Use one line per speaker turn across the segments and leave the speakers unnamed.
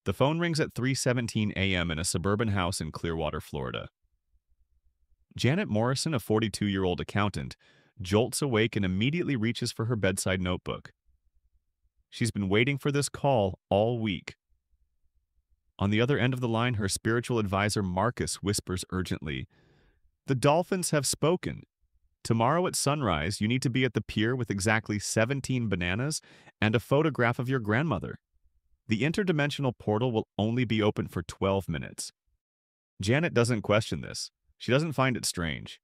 The phone rings at 3:17 a.m. in a suburban house in Clearwater, Florida. Janet Morrison, a 42-year-old accountant, jolts awake and immediately reaches for her bedside notebook. She's been waiting for this call all week. On the other end of the line, her spiritual advisor Marcus whispers urgently, "The dolphins have spoken. Tomorrow at sunrise, you need to be at the pier with exactly 17 bananas and a photograph of your grandmother. The interdimensional portal will only be open for 12 minutes." Janet doesn't question this. She doesn't find it strange.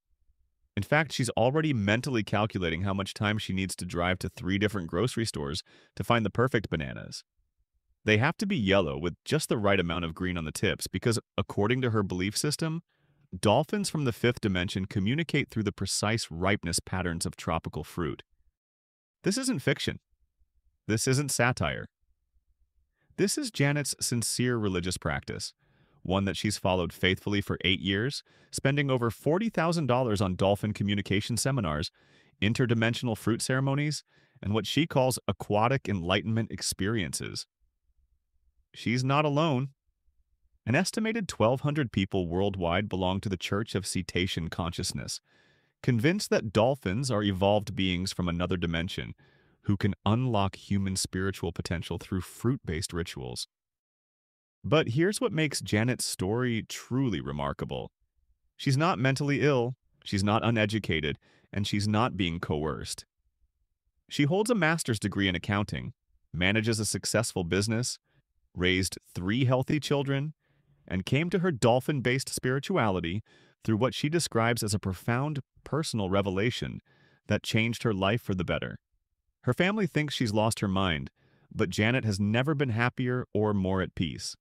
In fact, she's already mentally calculating how much time she needs to drive to 3 different grocery stores to find the perfect bananas. They have to be yellow with just the right amount of green on the tips because, according to her belief system, dolphins from the fifth dimension communicate through the precise ripeness patterns of tropical fruit. This isn't fiction. This isn't satire. This is Janet's sincere religious practice, one that she's followed faithfully for 8 years, spending over $40,000 on dolphin communication seminars, interdimensional fruit ceremonies, and what she calls aquatic enlightenment experiences. She's not alone. An estimated 1,200 people worldwide belong to the Church of Cetacean Consciousness, convinced that dolphins are evolved beings from another dimension who can unlock human spiritual potential through fruit-based rituals. But here's what makes Janet's story truly remarkable. She's not mentally ill, she's not uneducated, and she's not being coerced. She holds a master's degree in accounting, manages a successful business, raised 3 healthy children, and came to her dolphin-based spirituality through what she describes as a profound personal revelation that changed her life for the better. Her family thinks she's lost her mind, but Janet has never been happier or more at peace.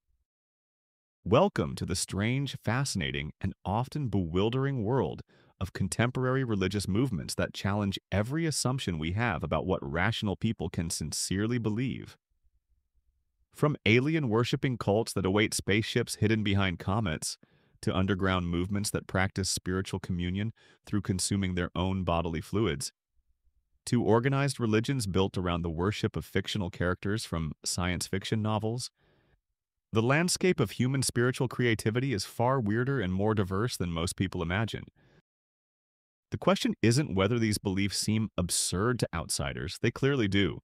Welcome to the strange, fascinating, and often bewildering world of contemporary religious movements that challenge every assumption we have about what rational people can sincerely believe. From alien-worshipping cults that await spaceships hidden behind comets, to underground movements that practice spiritual communion through consuming their own bodily fluids, to organized religions built around the worship of fictional characters from science fiction novels, the landscape of human spiritual creativity is far weirder and more diverse than most people imagine. The question isn't whether these beliefs seem absurd to outsiders, they clearly do.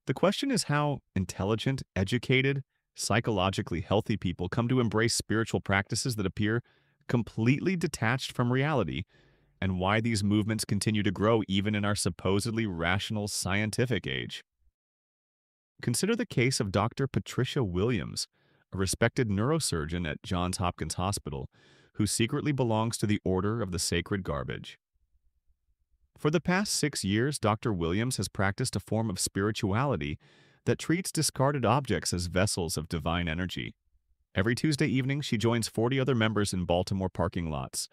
The question is how intelligent, educated, psychologically healthy people come to embrace spiritual practices that appear completely detached from reality, and why these movements continue to grow even in our supposedly rational scientific age. Consider the case of Dr. Patricia Williams, a respected neurosurgeon at Johns Hopkins Hospital, who secretly belongs to the Order of the Sacred Garbage. For the past 6 years, Dr. Williams has practiced a form of spirituality that treats discarded objects as vessels of divine energy. Every Tuesday evening, she joins 40 other members in Baltimore parking lots,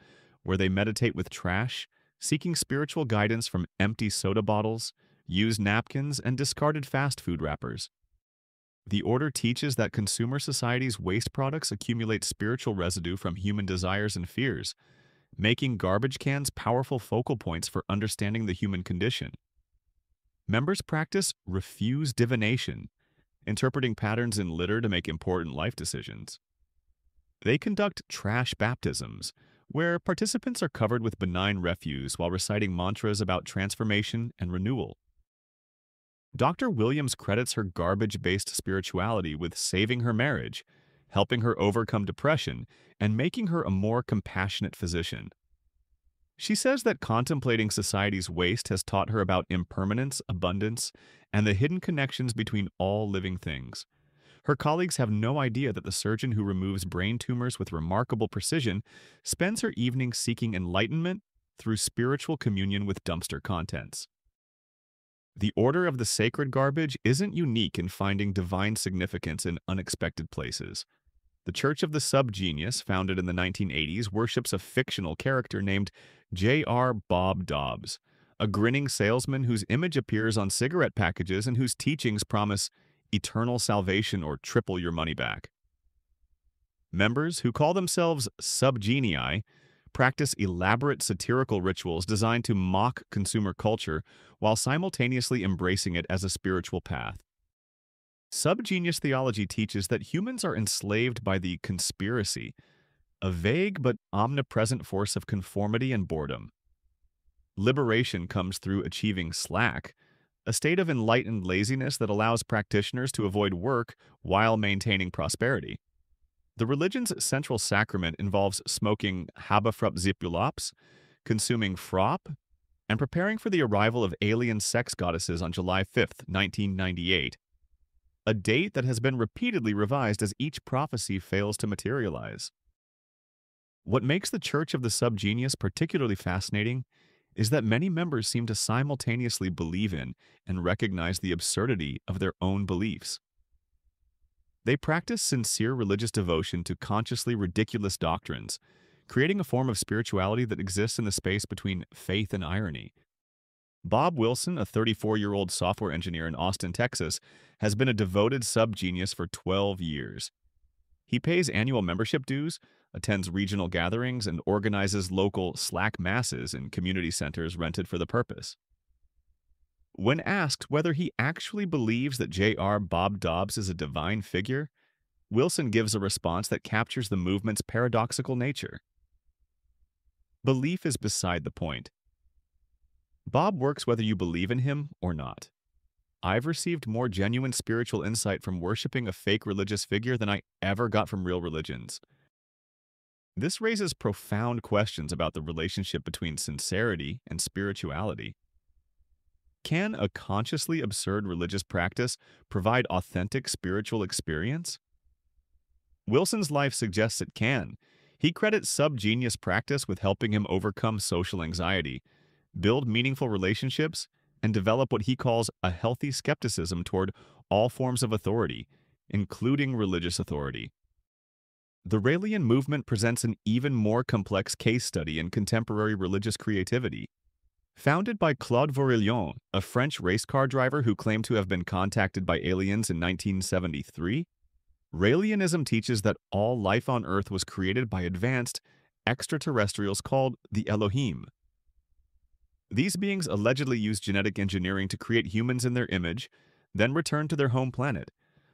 where they meditate with trash, seeking spiritual guidance from empty soda bottles, used napkins, and discarded fast food wrappers. The order teaches that consumer society's waste products accumulate spiritual residue from human desires and fears, making garbage cans powerful focal points for understanding the human condition. Members practice refuse divination, interpreting patterns in litter to make important life decisions. They conduct trash baptisms, where participants are covered with benign refuse while reciting mantras about transformation and renewal. Dr. Williams credits her garbage-based spirituality with saving her marriage, helping her overcome depression, and making her a more compassionate physician. She says that contemplating society's waste has taught her about impermanence, abundance, and the hidden connections between all living things. Her colleagues have no idea that the surgeon who removes brain tumors with remarkable precision spends her evenings seeking enlightenment through spiritual communion with dumpster contents. The Order of the Sacred Garbage isn't unique in finding divine significance in unexpected places. The Church of the Subgenius, founded in the 1980s, worships a fictional character named J.R. Bob Dobbs, a grinning salesman whose image appears on cigarette packages and whose teachings promise eternal salvation or triple your money back. Members, who call themselves subgenii, practice elaborate satirical rituals designed to mock consumer culture while simultaneously embracing it as a spiritual path. Subgenius theology teaches that humans are enslaved by the conspiracy, a vague but omnipresent force of conformity and boredom. Liberation comes through achieving slack, a state of enlightened laziness that allows practitioners to avoid work while maintaining prosperity. The religion's central sacrament involves smoking Haberfrup consuming frop, and preparing for the arrival of alien sex goddesses on July 5th, 1998, a date that has been repeatedly revised as each prophecy fails to materialize. What makes the Church of the Subgenius particularly fascinating is that many members seem to simultaneously believe in and recognize the absurdity of their own beliefs. They practice sincere religious devotion to consciously ridiculous doctrines, creating a form of spirituality that exists in the space between faith and irony. Bob Wilson, a 34-year-old software engineer in Austin, Texas, has been a devoted subgenius for 12 years. He pays annual membership dues, attends regional gatherings, and organizes local Slack masses in community centers rented for the purpose. When asked whether he actually believes that J.R. Bob Dobbs is a divine figure, Wilson gives a response that captures the movement's paradoxical nature. Belief is beside the point. Bob works whether you believe in him or not. I've received more genuine spiritual insight from worshiping a fake religious figure than I ever got from real religions. This raises profound questions about the relationship between sincerity and spirituality. Can a consciously absurd religious practice provide authentic spiritual experience? Wilson's life suggests it can. He credits subgenius practice with helping him overcome social anxiety, build meaningful relationships, and develop what he calls a healthy skepticism toward all forms of authority, including religious authority. The Raelian movement presents an even more complex case study in contemporary religious creativity. Founded by Claude Vorillon, a French race car driver who claimed to have been contacted by aliens in 1973, Raelianism teaches that all life on Earth was created by advanced extraterrestrials called the Elohim. These beings allegedly used genetic engineering to create humans in their image, then returned to their home planet,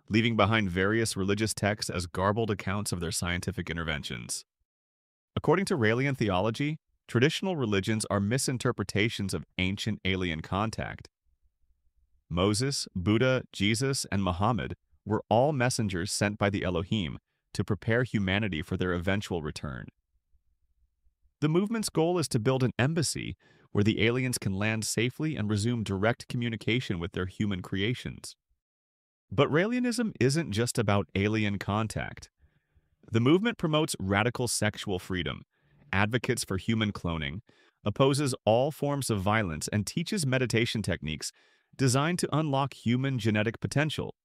leaving behind various religious texts as garbled accounts of their scientific interventions. According to Raelian theology, traditional religions are misinterpretations of ancient alien contact. Moses, Buddha, Jesus, and Muhammad were all messengers sent by the Elohim to prepare humanity for their eventual return. The movement's goal is to build an embassy where the aliens can land safely and resume direct communication with their human creations. But Raelianism isn't just about alien contact. The movement promotes radical sexual freedom, advocates for human cloning, opposes all forms of violence, and teaches meditation techniques designed to unlock human genetic potential.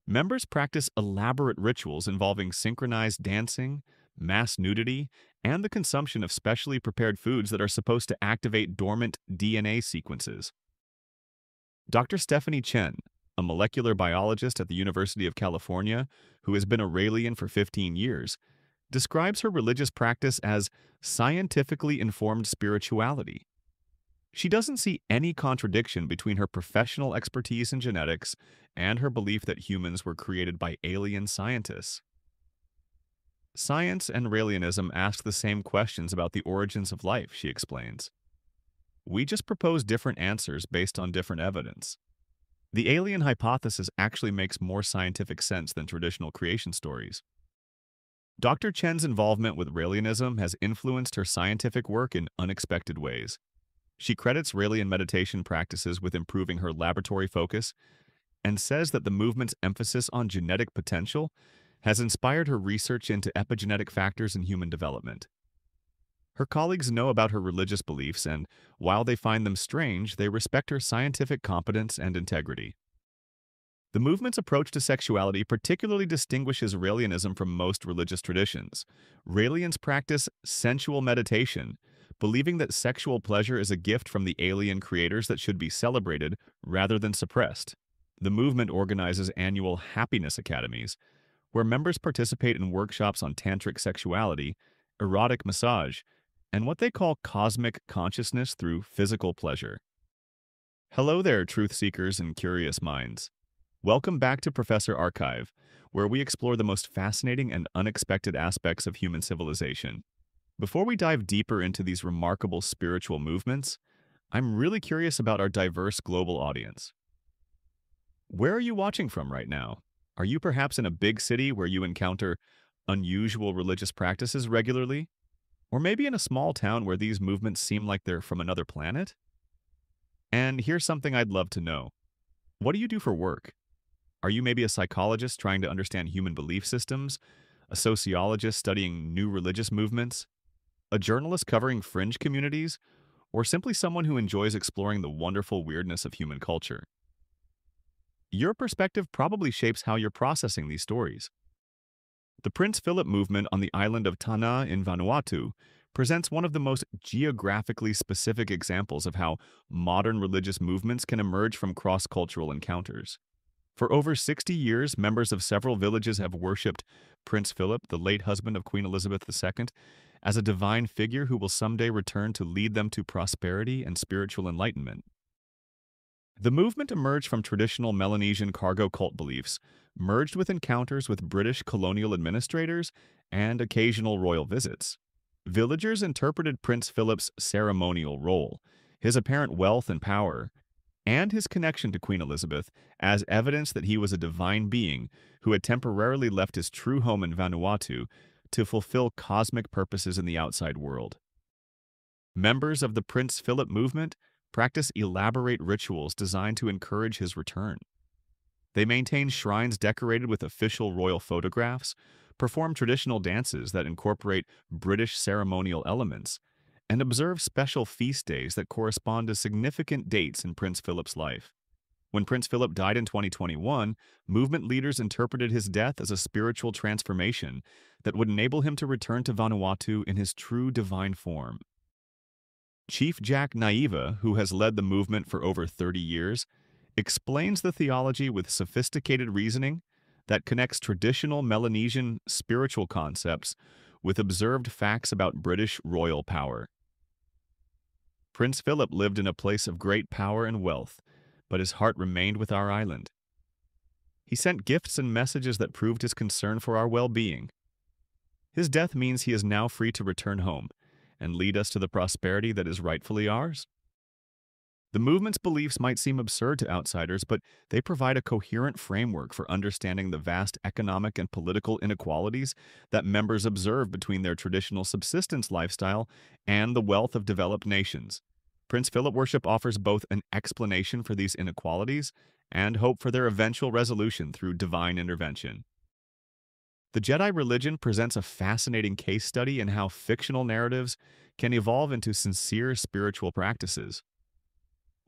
Members practice elaborate rituals involving synchronized dancing, mass nudity, and the consumption of specially prepared foods that are supposed to activate dormant DNA sequences. Dr. Stephanie Chen, a molecular biologist at the University of California who has been a Raelian for 15 years, describes her religious practice as scientifically informed spirituality. She doesn't see any contradiction between her professional expertise in genetics and her belief that humans were created by alien scientists. Science and Raelianism ask the same questions about the origins of life, she explains. We just propose different answers based on different evidence. The alien hypothesis actually makes more scientific sense than traditional creation stories. Dr. Chen's involvement with Raelianism has influenced her scientific work in unexpected ways. She credits Raelian meditation practices with improving her laboratory focus and says that the movement's emphasis on genetic potential has inspired her research into epigenetic factors in human development. Her colleagues know about her religious beliefs, and while they find them strange, they respect her scientific competence and integrity. The movement's approach to sexuality particularly distinguishes Raelianism from most religious traditions. Raelians practice sensual meditation, believing that sexual pleasure is a gift from the alien creators that should be celebrated rather than suppressed. The movement organizes annual happiness academies, where members participate in workshops on tantric sexuality, erotic massage, and what they call cosmic consciousness through physical pleasure. Hello there, truth seekers and curious minds. Welcome back to Professor Archive, where we explore the most fascinating and unexpected aspects of human civilization. Before we dive deeper into these remarkable spiritual movements, I'm really curious about our diverse global audience. Where are you watching from right now? Are you perhaps in a big city where you encounter unusual religious practices regularly? Or maybe in a small town where these movements seem like they're from another planet? And here's something I'd love to know. What do you do for work? Are you maybe a psychologist trying to understand human belief systems? A sociologist studying new religious movements? A journalist covering fringe communities? Or simply someone who enjoys exploring the wonderful weirdness of human culture? Your perspective probably shapes how you're processing these stories. The Prince Philip movement on the island of Tanna in Vanuatu presents one of the most geographically specific examples of how modern religious movements can emerge from cross-cultural encounters. For over 60 years, members of several villages have worshipped Prince Philip, the late husband of Queen Elizabeth II, as a divine figure who will someday return to lead them to prosperity and spiritual enlightenment. The movement emerged from traditional Melanesian cargo cult beliefs, merged with encounters with British colonial administrators and occasional royal visits. Villagers interpreted Prince Philip's ceremonial role, his apparent wealth and power, and his connection to Queen Elizabeth as evidence that he was a divine being who had temporarily left his true home in Vanuatu to fulfill cosmic purposes in the outside world. Members of the Prince Philip movement practice elaborate rituals designed to encourage his return. They maintain shrines decorated with official royal photographs, perform traditional dances that incorporate British ceremonial elements, and observe special feast days that correspond to significant dates in Prince Philip's life. When Prince Philip died in 2021, movement leaders interpreted his death as a spiritual transformation that would enable him to return to Vanuatu in his true divine form. Chief Jack Naiva, who has led the movement for over 30 years, explains the theology with sophisticated reasoning that connects traditional Melanesian spiritual concepts with observed facts about British royal power. Prince Philip lived in a place of great power and wealth, but his heart remained with our island. He sent gifts and messages that proved his concern for our well-being. His death means he is now free to return home and lead us to the prosperity that is rightfully ours. The movement's beliefs might seem absurd to outsiders, but they provide a coherent framework for understanding the vast economic and political inequalities that members observe between their traditional subsistence lifestyle and the wealth of developed nations. Prince Philip worship offers both an explanation for these inequalities and hope for their eventual resolution through divine intervention. The Jedi religion presents a fascinating case study in how fictional narratives can evolve into sincere spiritual practices.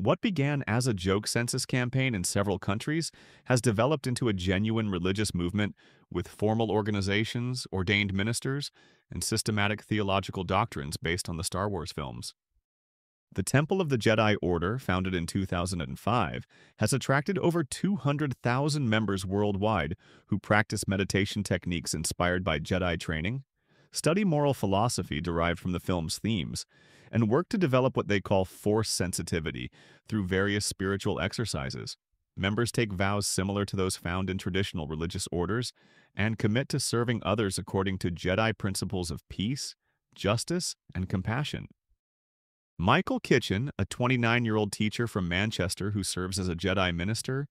What began as a joke census campaign in several countries has developed into a genuine religious movement with formal organizations, ordained ministers, and systematic theological doctrines based on the Star Wars films. The Temple of the Jedi Order, founded in 2005, has attracted over 200,000 members worldwide who practice meditation techniques inspired by Jedi training, study moral philosophy derived from the film's themes, and work to develop what they call force sensitivity through various spiritual exercises. Members take vows similar to those found in traditional religious orders and commit to serving others according to Jedi principles of peace, justice, and compassion. Michael Kitchen, a 29-year-old teacher from Manchester who serves as a Jedi minister,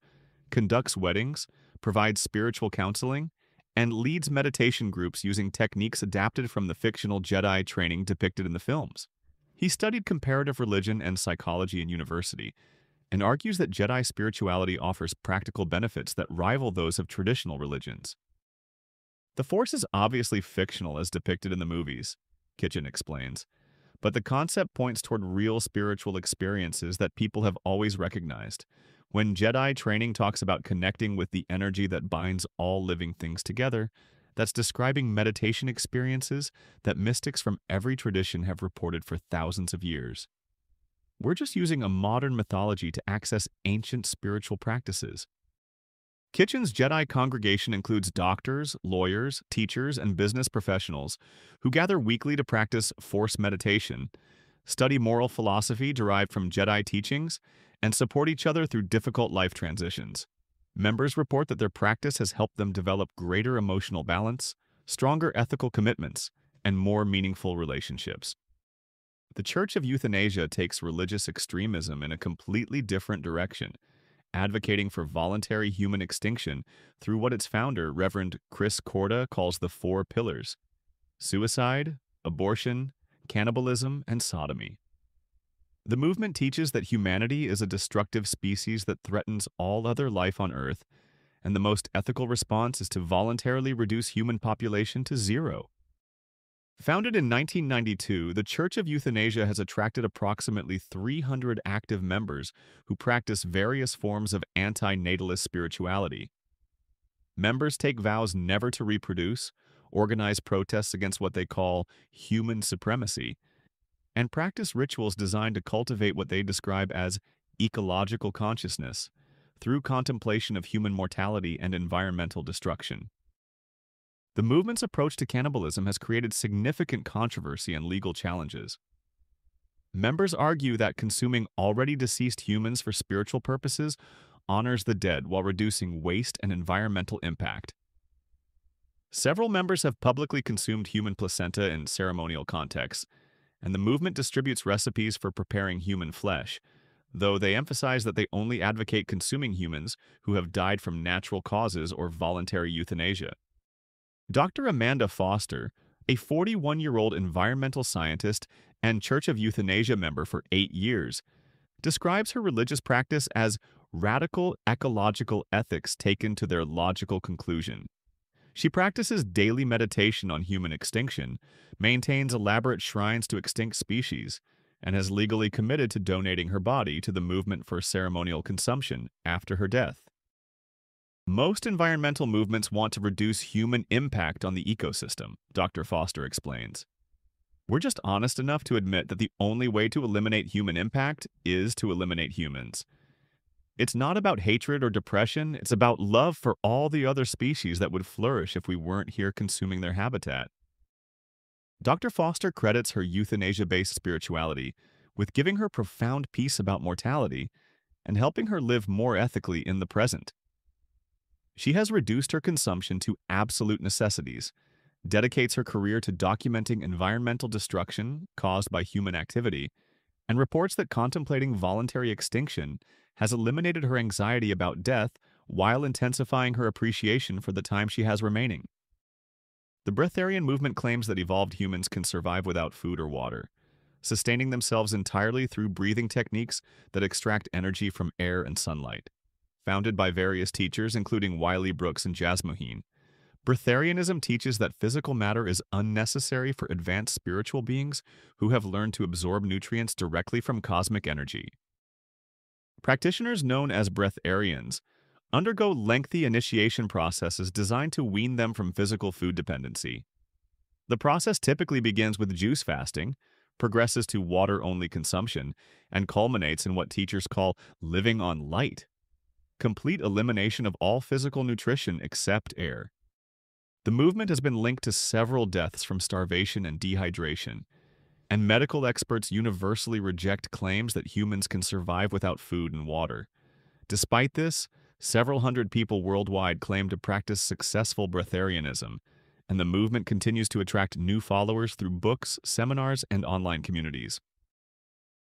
conducts weddings, provides spiritual counseling, and leads meditation groups using techniques adapted from the fictional Jedi training depicted in the films. He studied comparative religion and psychology in university and argues that Jedi spirituality offers practical benefits that rival those of traditional religions. The Force is obviously fictional as depicted in the movies, Kitchen explains, but the concept points toward real spiritual experiences that people have always recognized. When Jedi training talks about connecting with the energy that binds all living things together, that's describing meditation experiences that mystics from every tradition have reported for thousands of years. We're just using a modern mythology to access ancient spiritual practices. Kitchen's Jedi congregation includes doctors, lawyers, teachers, and business professionals who gather weekly to practice Force meditation, study moral philosophy derived from Jedi teachings, and support each other through difficult life transitions. Members report that their practice has helped them develop greater emotional balance, stronger ethical commitments, and more meaningful relationships. The Church of Euthanasia takes religious extremism in a completely different direction, advocating for voluntary human extinction through what its founder, Reverend Chris Corda, calls the four pillars: suicide, abortion, cannibalism, and sodomy. The movement teaches that humanity is a destructive species that threatens all other life on Earth, and the most ethical response is to voluntarily reduce human population to zero. Founded in 1992, the Church of Euthanasia has attracted approximately 300 active members who practice various forms of anti-natalist spirituality. Members take vows never to reproduce, organize protests against what they call human supremacy, and practice rituals designed to cultivate what they describe as ecological consciousness through contemplation of human mortality and environmental destruction. The movement's approach to cannibalism has created significant controversy and legal challenges. Members argue that consuming already deceased humans for spiritual purposes honors the dead while reducing waste and environmental impact. Several members have publicly consumed human placenta in ceremonial contexts, and the movement distributes recipes for preparing human flesh, though they emphasize that they only advocate consuming humans who have died from natural causes or voluntary euthanasia. Dr. Amanda Foster, a 41-year-old environmental scientist and Church of Euthanasia member for 8 years, describes her religious practice as radical ecological ethics taken to their logical conclusion. She practices daily meditation on human extinction, maintains elaborate shrines to extinct species, and has legally committed to donating her body to the movement for ceremonial consumption after her death. Most environmental movements want to reduce human impact on the ecosystem, Dr. Foster explains. We're just honest enough to admit that the only way to eliminate human impact is to eliminate humans. It's not about hatred or depression, it's about love for all the other species that would flourish if we weren't here consuming their habitat. Dr. Foster credits her euthanasia-based spirituality with giving her profound peace about mortality and helping her live more ethically in the present. She has reduced her consumption to absolute necessities, dedicates her career to documenting environmental destruction caused by human activity, and reports that contemplating voluntary extinction has eliminated her anxiety about death while intensifying her appreciation for the time she has remaining. The breatharian movement claims that evolved humans can survive without food or water, sustaining themselves entirely through breathing techniques that extract energy from air and sunlight. Founded by various teachers, including Wiley Brooks and Jasmuheen, breatharianism teaches that physical matter is unnecessary for advanced spiritual beings who have learned to absorb nutrients directly from cosmic energy. Practitioners known as breatharians undergo lengthy initiation processes designed to wean them from physical food dependency. The process typically begins with juice fasting, progresses to water-only consumption, and culminates in what teachers call living on light, complete elimination of all physical nutrition except air. The movement has been linked to several deaths from starvation and dehydration, and medical experts universally reject claims that humans can survive without food and water. Despite this, several hundred people worldwide claim to practice successful breatharianism, and the movement continues to attract new followers through books, seminars, and online communities.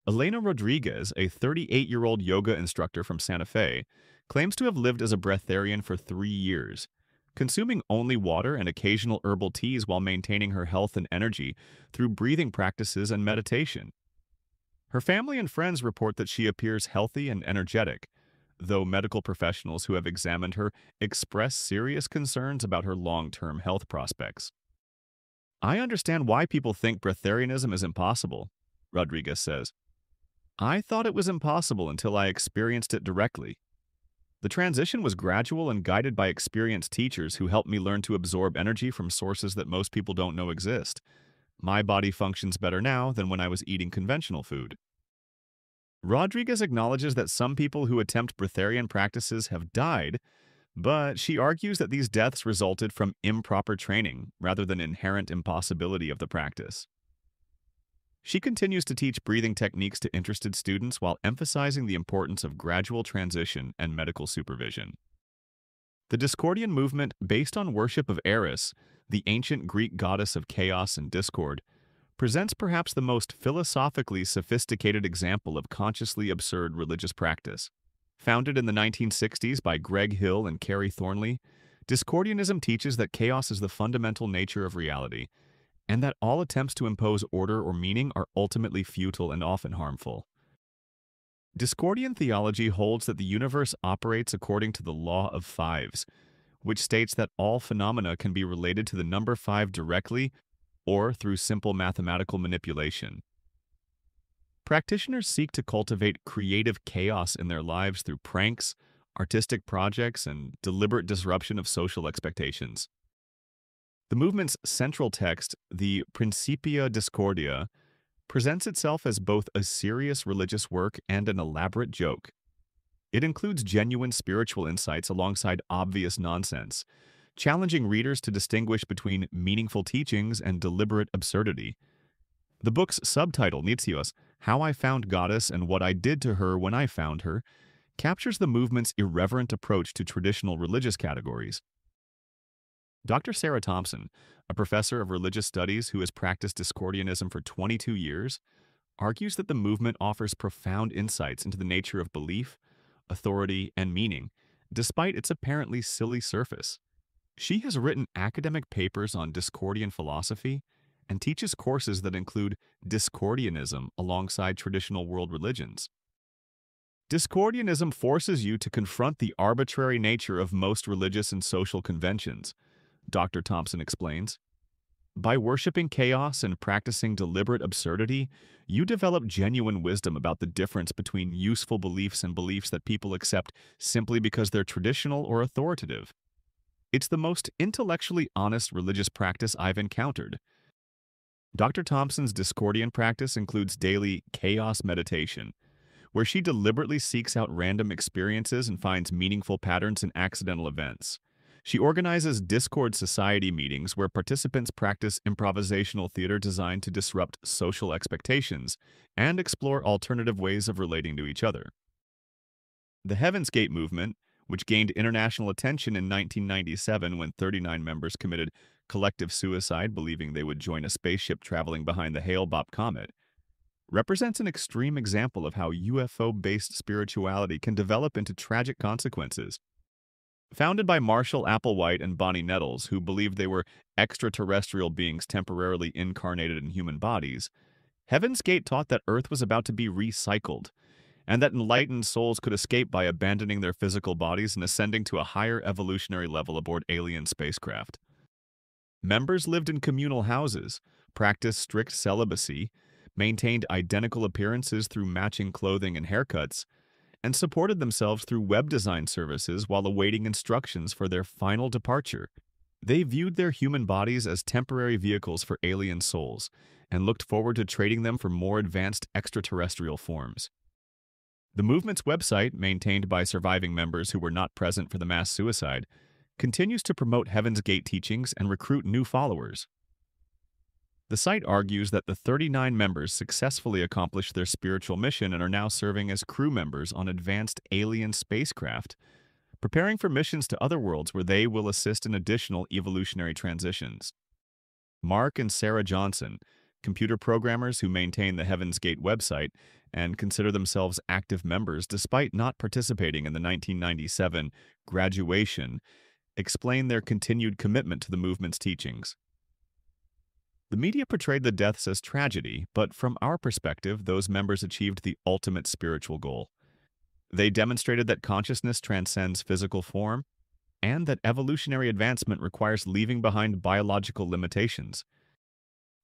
Elena Rodriguez, a 38-year-old yoga instructor from Santa Fe, claims to have lived as a breatharian for 3 years, consuming only water and occasional herbal teas while maintaining her health and energy through breathing practices and meditation. Her family and friends report that she appears healthy and energetic, though medical professionals who have examined her express serious concerns about her long-term health prospects. "I understand why people think breatharianism is impossible," Rodriguez says. "I thought it was impossible until I experienced it directly. The transition was gradual and guided by experienced teachers who helped me learn to absorb energy from sources that most people don't know exist. My body functions better now than when I was eating conventional food." Rodriguez acknowledges that some people who attempt breatharian practices have died, but she argues that these deaths resulted from improper training rather than inherent impossibility of the practice. She continues to teach breathing techniques to interested students while emphasizing the importance of gradual transition and medical supervision. The Discordian movement, based on worship of Eris, the ancient Greek goddess of chaos and discord, presents perhaps the most philosophically sophisticated example of consciously absurd religious practice. Founded in the 1960s by Greg Hill and Carrie Thornley, Discordianism teaches that chaos is the fundamental nature of reality, and that all attempts to impose order or meaning are ultimately futile and often harmful. Discordian theology holds that the universe operates according to the law of fives, which states that all phenomena can be related to the number 5 directly or through simple mathematical manipulation. Practitioners seek to cultivate creative chaos in their lives through pranks, artistic projects, and deliberate disruption of social expectations. The movement's central text, the Principia Discordia, presents itself as both a serious religious work and an elaborate joke. It includes genuine spiritual insights alongside obvious nonsense, challenging readers to distinguish between meaningful teachings and deliberate absurdity. The book's subtitle, Nitzios, How I Found Goddess and What I Did to Her When I Found Her, captures the movement's irreverent approach to traditional religious categories. Dr. Sarah Thompson, a professor of religious studies who has practiced Discordianism for 22 years, argues that the movement offers profound insights into the nature of belief, authority, and meaning, despite its apparently silly surface. She has written academic papers on Discordian philosophy and teaches courses that include Discordianism alongside traditional world religions. Discordianism forces you to confront the arbitrary nature of most religious and social conventions, Dr. Thompson explains. By worshiping chaos and practicing deliberate absurdity, you develop genuine wisdom about the difference between useful beliefs and beliefs that people accept simply because they're traditional or authoritative. It's the most intellectually honest religious practice I've encountered. Dr. Thompson's Discordian practice includes daily chaos meditation, where she deliberately seeks out random experiences and finds meaningful patterns in accidental events. She organizes Discord Society meetings where participants practice improvisational theater designed to disrupt social expectations and explore alternative ways of relating to each other. The Heaven's Gate movement, which gained international attention in 1997 when 39 members committed collective suicide believing they would join a spaceship traveling behind the Hale-Bopp comet, represents an extreme example of how UFO-based spirituality can develop into tragic consequences. Founded by Marshall Applewhite and Bonnie Nettles, who believed they were extraterrestrial beings temporarily incarnated in human bodies, Heaven's Gate taught that Earth was about to be recycled, and that enlightened souls could escape by abandoning their physical bodies and ascending to a higher evolutionary level aboard alien spacecraft. Members lived in communal houses, practiced strict celibacy, maintained identical appearances through matching clothing and haircuts, and supported themselves through web design services while awaiting instructions for their final departure. They viewed their human bodies as temporary vehicles for alien souls and looked forward to trading them for more advanced extraterrestrial forms. The movement's website, maintained by surviving members who were not present for the mass suicide, continues to promote Heaven's Gate teachings and recruit new followers. The site argues that the 39 members successfully accomplished their spiritual mission and are now serving as crew members on advanced alien spacecraft, preparing for missions to other worlds where they will assist in additional evolutionary transitions. Mark and Sarah Johnson, computer programmers who maintain the Heaven's Gate website and consider themselves active members despite not participating in the 1997 graduation, explain their continued commitment to the movement's teachings. The media portrayed the deaths as tragedy, but from our perspective, those members achieved the ultimate spiritual goal. They demonstrated that consciousness transcends physical form, and that evolutionary advancement requires leaving behind biological limitations.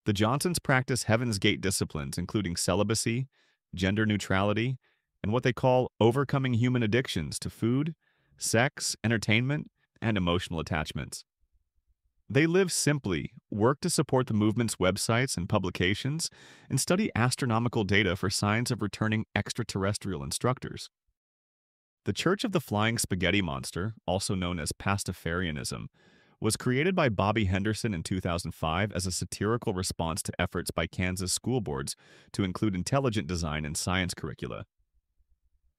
The Johnsons practice Heaven's Gate disciplines, including celibacy, gender neutrality, and what they call overcoming human addictions to food, sex, entertainment, and emotional attachments. They live simply, work to support the movement's websites and publications, and study astronomical data for signs of returning extraterrestrial instructors. The Church of the Flying Spaghetti Monster, also known as Pastafarianism, was created by Bobby Henderson in 2005 as a satirical response to efforts by Kansas school boards to include intelligent design in science curricula.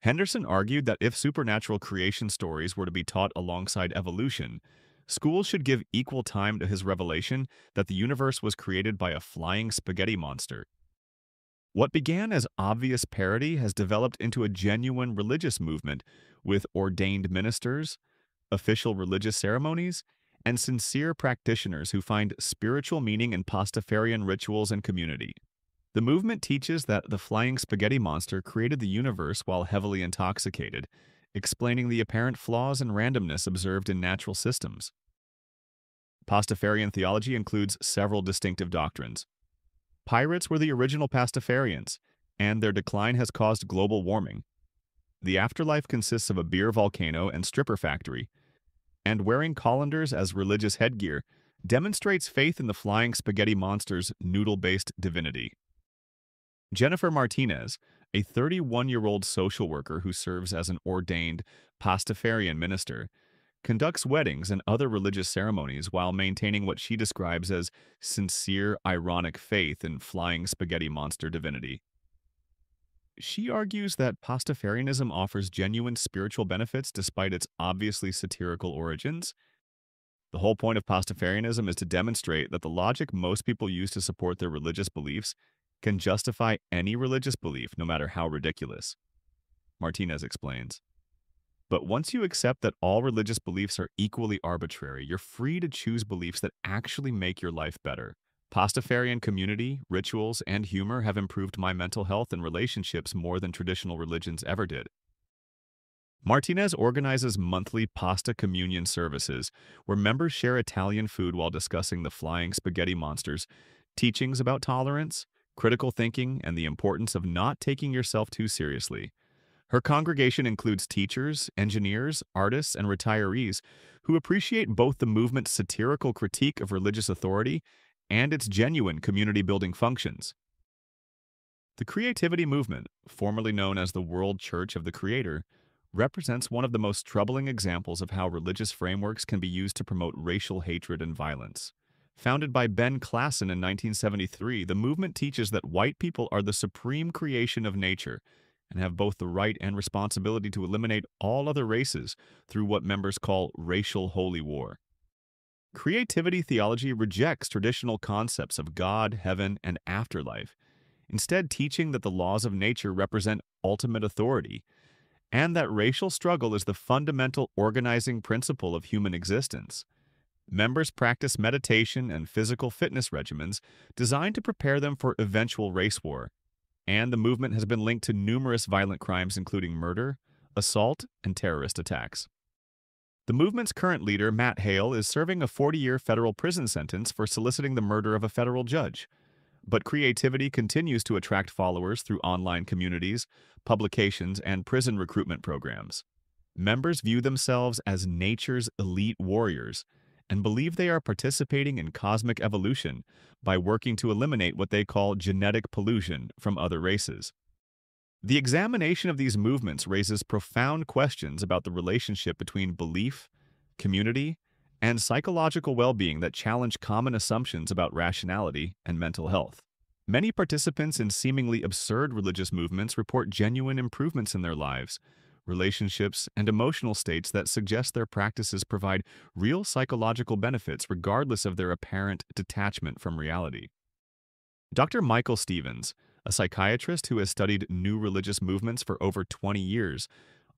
Henderson argued that if supernatural creation stories were to be taught alongside evolution, schools should give equal time to his revelation that the universe was created by a flying spaghetti monster. What began as obvious parody has developed into a genuine religious movement with ordained ministers, official religious ceremonies, and sincere practitioners who find spiritual meaning in Pastafarian rituals and community. The movement teaches that the flying spaghetti monster created the universe while heavily intoxicated, explaining the apparent flaws and randomness observed in natural systems. Pastafarian theology includes several distinctive doctrines. Pirates were the original Pastafarians, and their decline has caused global warming. The afterlife consists of a beer volcano and stripper factory, and wearing colanders as religious headgear demonstrates faith in the flying spaghetti monster's noodle-based divinity. Jennifer Martinez, a 31-year-old social worker who serves as an ordained Pastafarian minister, conducts weddings and other religious ceremonies while maintaining what she describes as sincere, ironic faith in flying spaghetti monster divinity. She argues that Pastafarianism offers genuine spiritual benefits despite its obviously satirical origins. The whole point of Pastafarianism is to demonstrate that the logic most people use to support their religious beliefs can justify any religious belief, no matter how ridiculous. Martinez explains. But once you accept that all religious beliefs are equally arbitrary, you're free to choose beliefs that actually make your life better. Pastafarian community, rituals, and humor have improved my mental health and relationships more than traditional religions ever did. Martinez organizes monthly pasta communion services where members share Italian food while discussing the flying spaghetti monster's teachings about tolerance, critical thinking, and the importance of not taking yourself too seriously. Her congregation includes teachers, engineers, artists, and retirees who appreciate both the movement's satirical critique of religious authority and its genuine community-building functions. The creativity movement, formerly known as the World Church of the Creator, represents one of the most troubling examples of how religious frameworks can be used to promote racial hatred and violence. Founded by Ben Klassen in 1973, the movement teaches that white people are the supreme creation of nature and have both the right and responsibility to eliminate all other races through what members call racial holy war. Creativity theology rejects traditional concepts of God, heaven, and afterlife, instead teaching that the laws of nature represent ultimate authority, and that racial struggle is the fundamental organizing principle of human existence. Members practice meditation and physical fitness regimens designed to prepare them for eventual race war, and the movement has been linked to numerous violent crimes including murder, assault, and terrorist attacks. The movement's current leader, Matt Hale, is serving a 40-year federal prison sentence for soliciting the murder of a federal judge. But creativity continues to attract followers through online communities, publications, and prison recruitment programs. Members view themselves as nature's elite warriors and believe they are participating in cosmic evolution by working to eliminate what they call genetic pollution from other races. The examination of these movements raises profound questions about the relationship between belief, community, and psychological well-being that challenge common assumptions about rationality and mental health. Many participants in seemingly absurd religious movements report genuine improvements in their lives, relationships, and emotional states that suggest their practices provide real psychological benefits regardless of their apparent detachment from reality. Dr. Michael Stevens, a psychiatrist who has studied new religious movements for over 20 years,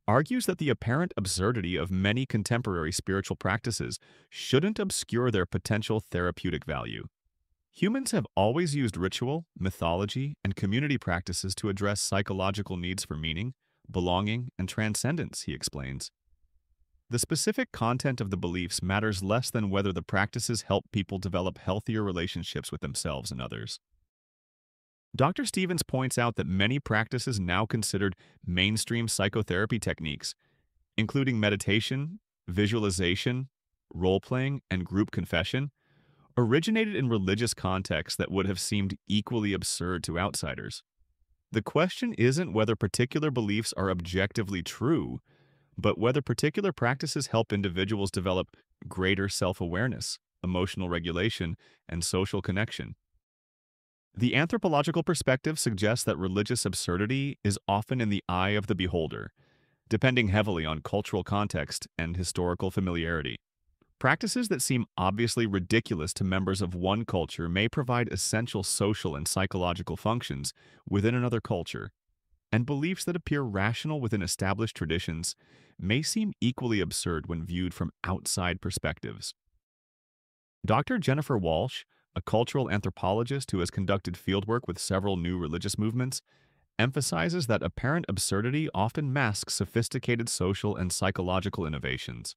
argues that the apparent absurdity of many contemporary spiritual practices shouldn't obscure their potential therapeutic value. Humans have always used ritual, mythology, and community practices to address psychological needs for meaning, belonging, and transcendence, he explains. The specific content of the beliefs matters less than whether the practices help people develop healthier relationships with themselves and others. Dr. Stevens points out that many practices now considered mainstream psychotherapy techniques, including meditation, visualization, role-playing, and group confession, originated in religious contexts that would have seemed equally absurd to outsiders. The question isn't whether particular beliefs are objectively true, but whether particular practices help individuals develop greater self-awareness, emotional regulation, and social connection. The anthropological perspective suggests that religious absurdity is often in the eye of the beholder, depending heavily on cultural context and historical familiarity. Practices that seem obviously ridiculous to members of one culture may provide essential social and psychological functions within another culture, and beliefs that appear rational within established traditions may seem equally absurd when viewed from outside perspectives. Dr. Jennifer Walsh, a cultural anthropologist who has conducted fieldwork with several new religious movements, emphasizes that apparent absurdity often masks sophisticated social and psychological innovations.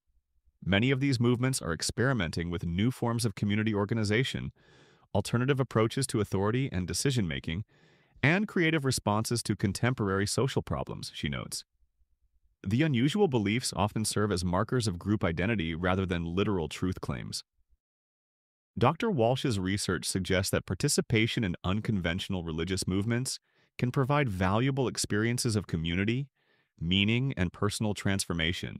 Many of these movements are experimenting with new forms of community organization, alternative approaches to authority and decision-making, and creative responses to contemporary social problems, she notes. The unusual beliefs often serve as markers of group identity rather than literal truth claims. Dr. Walsh's research suggests that participation in unconventional religious movements can provide valuable experiences of community, meaning, and personal transformation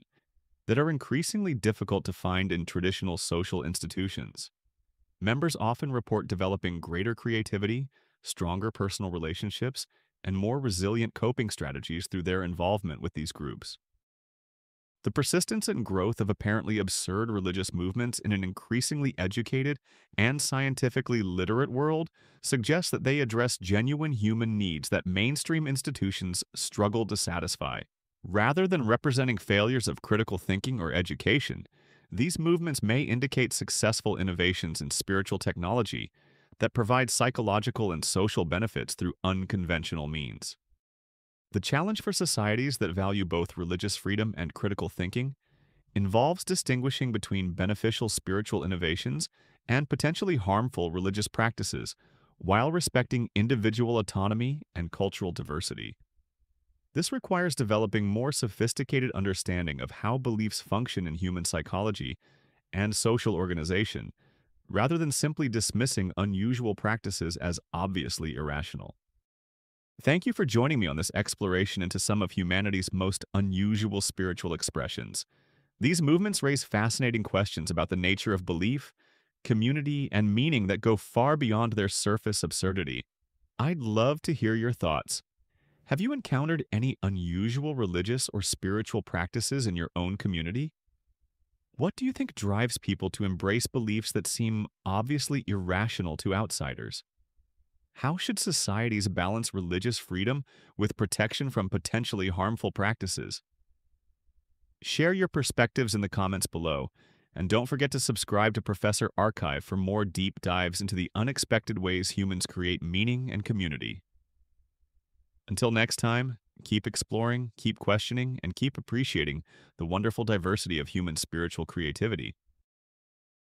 that are increasingly difficult to find in traditional social institutions. Members often report developing greater creativity, stronger personal relationships, and more resilient coping strategies through their involvement with these groups. The persistence and growth of apparently absurd religious movements in an increasingly educated and scientifically literate world suggests that they address genuine human needs that mainstream institutions struggle to satisfy. Rather than representing failures of critical thinking or education, these movements may indicate successful innovations in spiritual technology that provide psychological and social benefits through unconventional means. The challenge for societies that value both religious freedom and critical thinking involves distinguishing between beneficial spiritual innovations and potentially harmful religious practices while respecting individual autonomy and cultural diversity. This requires developing more sophisticated understanding of how beliefs function in human psychology and social organization, rather than simply dismissing unusual practices as obviously irrational. Thank you for joining me on this exploration into some of humanity's most unusual spiritual expressions. These movements raise fascinating questions about the nature of belief, community, and meaning that go far beyond their surface absurdity. I'd love to hear your thoughts. Have you encountered any unusual religious or spiritual practices in your own community? What do you think drives people to embrace beliefs that seem obviously irrational to outsiders? How should societies balance religious freedom with protection from potentially harmful practices? Share your perspectives in the comments below, and don't forget to subscribe to Professor Archive for more deep dives into the unexpected ways humans create meaning and community. Until next time, keep exploring, keep questioning, and keep appreciating the wonderful diversity of human spiritual creativity.